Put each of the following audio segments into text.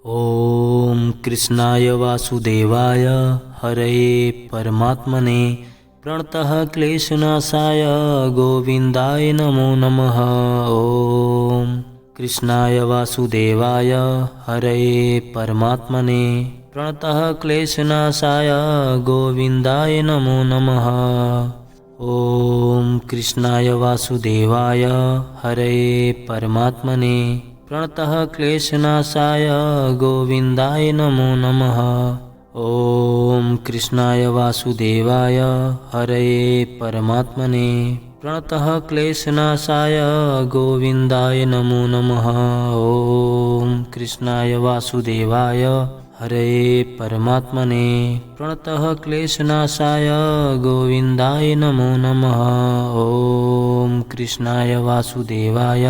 ओम कृष्णाय वासुदेवाय हरये परमात्मने प्रणतः क्लेशनाशाय गोविंदाय नमो नमः। ओम कृष्णाय वासुदेवाय हरये परमात्मने प्रणतः क्लेशनाशाय गोविंदाय नमो नमः। ओम कृष्णाय वासुदेवाय हरये परमात्मने प्रणतः क्लेशनाशाय गोविंदाय नमो नमः। ओम कृष्णाय वासुदेवाय हरये परमात्मने प्रणतः क्लेशनाशाय गोविंदाय नमो नमः। ओम कृष्णाय वासुदेवाय हरये परमात्मने प्रणतः क्लेशनाशाय गोविंदाय नमो नमः। ओम कृष्णाय वासुदेवाय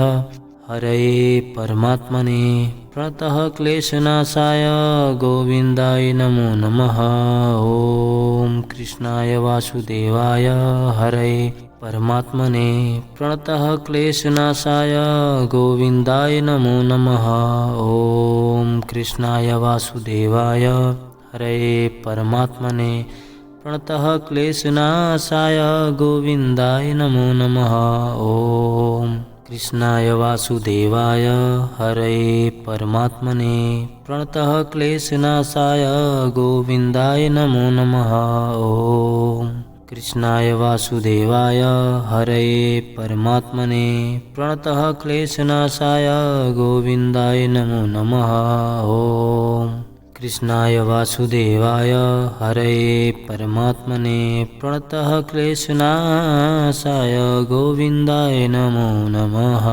हरये परमात्मने प्रणतः क्लेशनाशाय गोविंदाय नमो नमः। ओम कृष्णाय वासुदेवाय हरये परमात्मने प्रणतः क्लेशनाशाय गोविंदाय नमो नमः। ओम कृष्णाय वासुदेवाय हरये परमात्मने प्रणतः क्लेशनाशाय गोविंदाय नमो नमः। ओम कृष्णाय वासुदेवाय हरये परमात्मने प्रणतः क्लेशनाशाय गोविंदाय नमो नमः। ओम कृष्णाय वासुदेवाय हरये परमात्मने प्रणतः क्लेशनाशाय गोविंदाय नमो नमः। ओम कृष्णाय वासुदेवाय हरये परमात्मने प्रणतः क्लेशनाशाय गोविंदाय नमो नमः।